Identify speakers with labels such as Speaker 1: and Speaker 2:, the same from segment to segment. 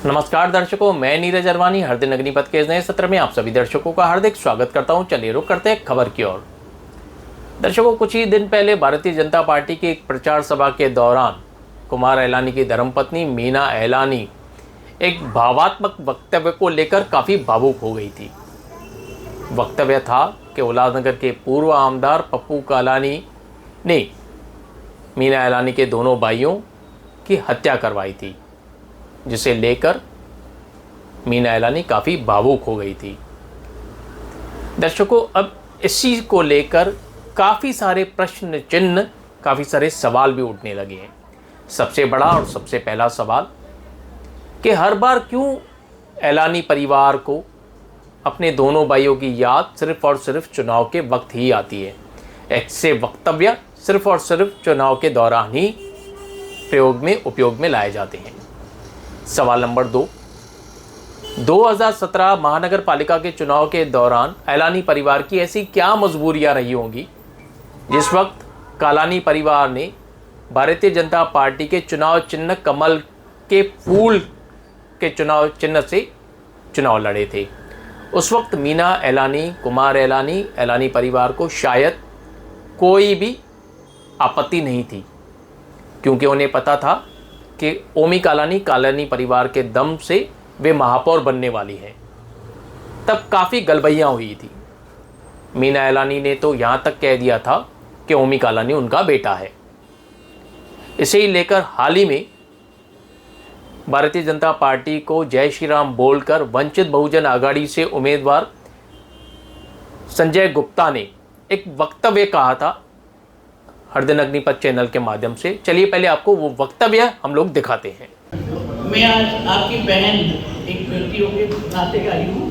Speaker 1: नमस्कार दर्शकों, मैं नीरज अरवानी हर दिन अग्निपथ के इस नए सत्र में आप सभी दर्शकों का हार्दिक स्वागत करता हूं। चलिए रुक करते हैं खबर की ओर। दर्शकों, कुछ ही दिन पहले भारतीय जनता पार्टी की एक प्रचार सभा के दौरान कुमार एलानी की धर्मपत्नी मीना एलानी एक भावात्मक वक्तव्य को लेकर काफ़ी भावुक हो गई थी। वक्तव्य था कि उल्लासनगर के पूर्व आमदार पप्पू कालानी ने मीना एलानी के दोनों भाइयों की हत्या करवाई थी, जिसे लेकर मीना एलानी काफ़ी भावुक हो गई थी। दर्शकों, अब इसी को लेकर काफ़ी सारे प्रश्न चिन्ह, काफ़ी सारे सवाल भी उठने लगे हैं। सबसे बड़ा और सबसे पहला सवाल कि हर बार क्यों एलानी परिवार को अपने दोनों भाइयों की याद सिर्फ और सिर्फ चुनाव के वक्त ही आती है। ऐसे वक्तव्य सिर्फ और सिर्फ चुनाव के दौरान ही उपयोग में लाए जाते हैं। सवाल नंबर 2, 2017 महानगर पालिका के चुनाव के दौरान एलानी परिवार की ऐसी क्या मजबूरियां रही होंगी जिस वक्त कालानी परिवार ने भारतीय जनता पार्टी के चुनाव चिन्ह कमल के फूल के चुनाव चिन्ह से चुनाव लड़े थे। उस वक्त मीना एलानी, कुमार एलानी परिवार को शायद कोई भी आपत्ति नहीं थी, क्योंकि उन्हें पता था कि ओमी कालानी परिवार के दम से वे महापौर बनने वाली हैं। तब काफ़ी गलबैयाँ हुई थी। मीना एलानी ने तो यहाँ तक कह दिया था कि ओमी कालानी उनका बेटा है। इसे ही लेकर हाल ही में भारतीय जनता पार्टी को जय श्री राम बोलकर वंचित बहुजन आघाड़ी से उम्मीदवार संजय गुप्ता ने एक वक्तव्य कहा था हर दिन अग्निपथ चैनल के माध्यम से। चलिए पहले आपको वो वक्तव्य हम लोग दिखाते हैं।
Speaker 2: मैं आज आपकी बहन एक बेटियों के नाते आई हूँ।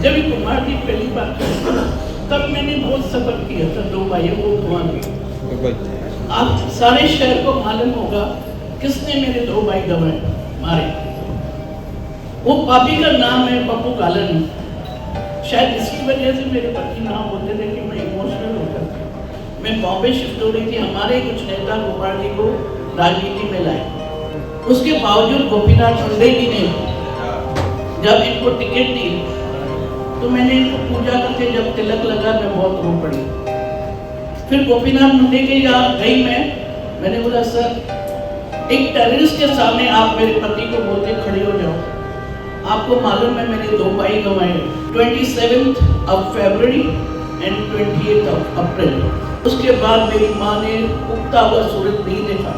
Speaker 2: जब कुमार की पहली बार तब मैंने बहुत सफर किया था दो भाइयों को गंवाने। आप सारे शहर को मालूम होगा किसने मेरे दो भाई गंवाए मारे। वो पापी का नाम है पप्पू कालानी। शायद इसी वजह से मेरे पति नाम बोलते थे कि मैं इमोशनल हो गया। मैं बॉम्बे शिफ्ट हो रही थी, हमारे कुछ नेता गोपाल जी को राजनीति में लाए। उसके बावजूद गोपीनाथ मुंडे जी ने जब इनको टिकट दी तो मैंने इनको पूजा करके जब तिलक लगा मैं बहुत रो पड़ी। फिर गोपीनाथ मुंडे के यहाँ गई मैंने बोला सर एक टेररिस्ट के सामने आप मेरे पति को बोलते खड़े हो जाओ। आपको मालूम है मैंने दो भाई गंवाए, 27 फरवरी एंड 28 अप्रैल। उसके बाद मेरी माँ ने उगता हुआ सूरज नहीं देखा।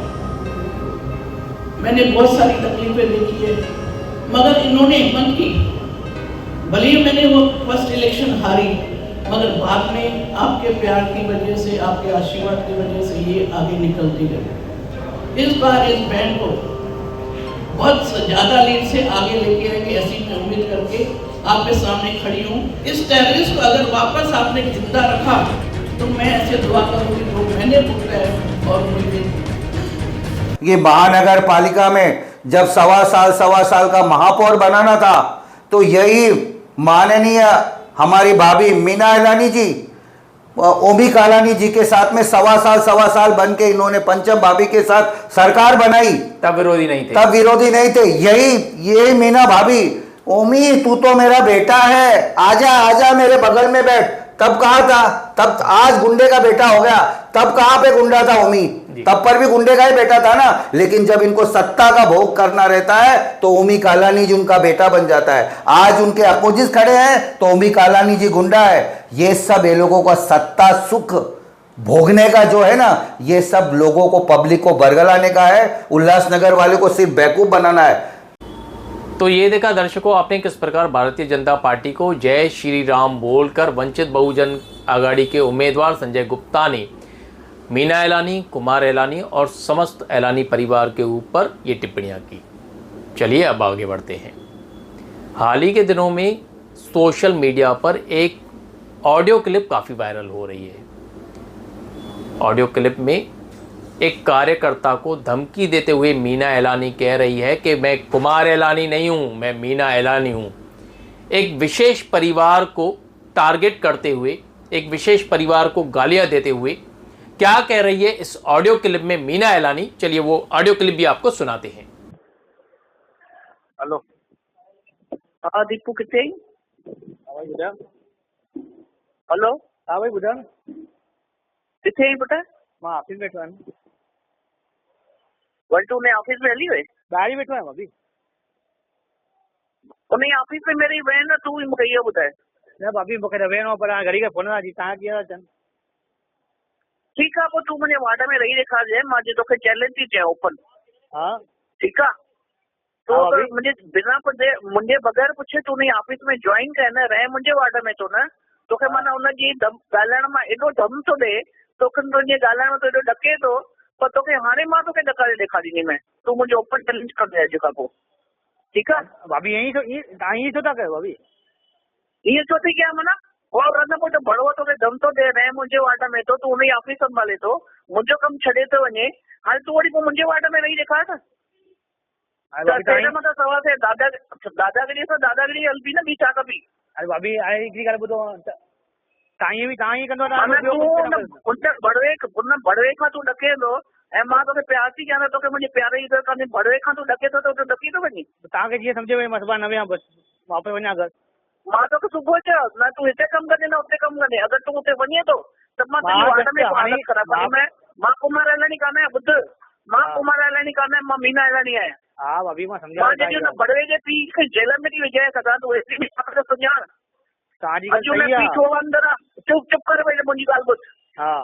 Speaker 2: मैंने बहुत सारी तकलीफें देखी है, मगर इन्होंने हिम्मत की। भले ही मैंने वो फर्स्ट इलेक्शन हारी, मगर बाद में आपके प्यार की वजह से, आपके आशीर्वाद की वजह से ये आगे निकलती गई। इस बार इस बैंड को बहुत ज़्यादा लीड से आगे लेके आएंगे ऐसी मैं उम्मीद करके आपके सामने खड़ी हूँ। इस टेररिस्ट को अगर वापस आपने जिंदा रखा तो मैं ऐसे दुआ करूँगी जो मैंने भुगता है और मुझे।
Speaker 3: ये महानगर पालिका में जब सवा साल का महापौर बनाना था तो यही माननीय हमारी भाभी मीना एलानी जी ओमी कालानी जी के साथ में सवा साल बन के इन्होंने पंचम भाभी के साथ सरकार बनाई।
Speaker 1: तब विरोधी नहीं थे। यही मीना भाभी, ओमी
Speaker 3: तू तो मेरा बेटा है, आजा मेरे बगल में बैठ। तब कहा था, तब आज गुंडे का बेटा हो गया। तब कहाँ पे गुंडा था ओमी? तब पर भी गुंडे का ही बेटा था ना। लेकिन जब इनको सत्ता का भोग करना रहता है तो ओमी कालानी जी उनका बेटा बन जाता है। आज उनके अपोजिट खड़े हैं तो ओमी कालानी जी गुंडा है। ये सब ये लोगों का सत्ता सुख भोगने का जो है ना, ये सब लोगों को, पब्लिक को बरगलाने का है। उल्लासनगर वाले को सिर्फ बेवकूफ बनाना है।
Speaker 1: तो ये देखा दर्शकों आपने किस प्रकार भारतीय जनता पार्टी को जय श्री राम बोलकर वंचित बहुजन आघाड़ी के उम्मीदवार संजय गुप्ता ने मीना एलानी, कुमार एलानी और समस्त एलानी परिवार के ऊपर ये टिप्पणियां की। चलिए अब आगे बढ़ते हैं। हाल ही के दिनों में सोशल मीडिया पर एक ऑडियो क्लिप काफ़ी वायरल हो रही है। ऑडियो क्लिप में एक कार्यकर्ता को धमकी देते हुए मीना एलानी कह रही है कि मैं कुमार एलानी नहीं हूँ, मैं मीना एलानी हूँ। एक विशेष परिवार को टारगेट करते हुए, एक विशेष परिवार को गालियाँ देते हुए क्या कह रही है इस ऑडियो क्लिप में मीना एलानी, चलिए वो ऑडियो क्लिप भी आपको सुनाते हैं।
Speaker 4: हेलो।
Speaker 2: हाँ दीपू किथे आई?
Speaker 4: हाँ भाई बुधा।
Speaker 2: हेलो
Speaker 4: हाँ भाई बुधा।
Speaker 2: किथे आई बेटा?
Speaker 4: मैं ऑफिस बैठा हूँ।
Speaker 2: वल्टू ने ऑफिस में हली हुए?
Speaker 4: बाहर ही बैठा हूँ अभी।
Speaker 2: उन्हें ऑफिस में मेरी बहन है, तू ही मुकैया बुधाए।
Speaker 4: ना भाभी मुखे रवे नो पर घड़ी का फोन जी ता किया चन।
Speaker 2: ठीक है, वो तू मुझे वाडा में रही देखा जे मां जे तोखे चैलेंज थी चे ओपन।
Speaker 4: हाँ
Speaker 2: ठीक है, तो
Speaker 4: हाँ
Speaker 2: अगर
Speaker 4: भाभी।
Speaker 2: मुझे बिना पुछे मुझे बगैर पुछे तू नहीं ऑफिस में ज्वाइन करना रहे मुझे वाडा में तो ना तोखे माना उन जी दम गालण में एडो दम तो दे तोखे तुझे गालण में तो एडो डके तो पर तोखे हाणे मां तोखे डका दिखाड़ी मैं तू मुझे ओपन चैलेंज कर दे जेका को। ठीक है
Speaker 4: भाभी यही तो यही तो था भाभी।
Speaker 2: ये तो थी क्या मना और रन को तो बड़ो तो दम तो दे रहे मुझे वाडा में तो तू उन्हें ऑफिस संभाले तो मुझे कम छड़े तो वने हाल तू वरी को मुझे वाडा में नहीं देखा था। तेरे मतलब सवाल है दादागिरी तो दादागिरी हल्पी ना बीचा कभी।
Speaker 4: अरे भाभी आई इकरी कर बुतो ताई भी ताई कंदो ना
Speaker 2: माना तू उनते बड़वे का तू डके दो ए मां तो प्यार थी क्या तो के मुझे प्यार ही तो कने बड़वे का तू डके तो डकी तो बनी
Speaker 4: ता के जी समझे भाई मसबा नवे बस वापस वना घर
Speaker 2: मां तो के सुबह च ना तू इते कम करे ना उते कम करे अगर तू उते वने तो तब मां तेरी वाडा में स्वागत करा पर मैं मां कुमार एलानी का मैं बुद्ध मां कुमार एलानी का मैं मां मीना एलानी है।
Speaker 4: हां भाभी मैं समझा
Speaker 2: मां जे बड़वे जे पी के जेल में थी विजय कदा तो ऐसी भी आप सुनिया
Speaker 4: ताजी का
Speaker 2: अजू ने
Speaker 4: सही है।
Speaker 2: पीछो अंदर चुप कर भाई मुंजी गाल बुद्ध।
Speaker 4: हां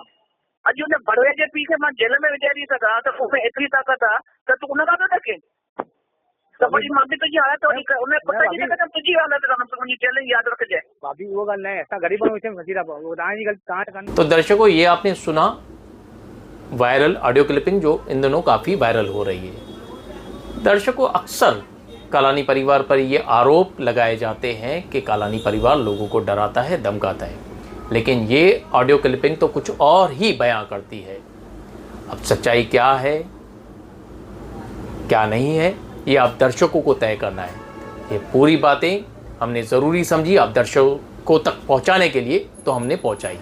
Speaker 2: अजू ने बड़वे जे पी के मां जेल में विजय नहीं सका तो उसमें इतनी ताकत है तो तू उन का तो डके तो बड़ी मां भी तुझी हालत होनी उन्हें पता ही नहीं तुझी हालत है तो मुझे चैलेंज याद रख जाए।
Speaker 4: भाभी वो गल नहीं ऐसा गरीबों में विषय फंसी रहा वो ताई गल कहां तक।
Speaker 1: तो दर्शकों ये आपने सुना वायरल ऑडियो क्लिपिंग जो इन दिनों काफ़ी वायरल हो रही है। दर्शकों अक्सर कालानी परिवार पर ये आरोप लगाए जाते हैं कि कालानी परिवार लोगों को डराता है, धमकाता है, लेकिन ये ऑडियो क्लिपिंग तो कुछ और ही बयां करती है। अब सच्चाई क्या है क्या नहीं है ये आप दर्शकों को तय करना है। ये पूरी बातें हमने ज़रूरी समझी आप दर्शकों तक पहुंचाने के लिए तो हमने पहुंचाई।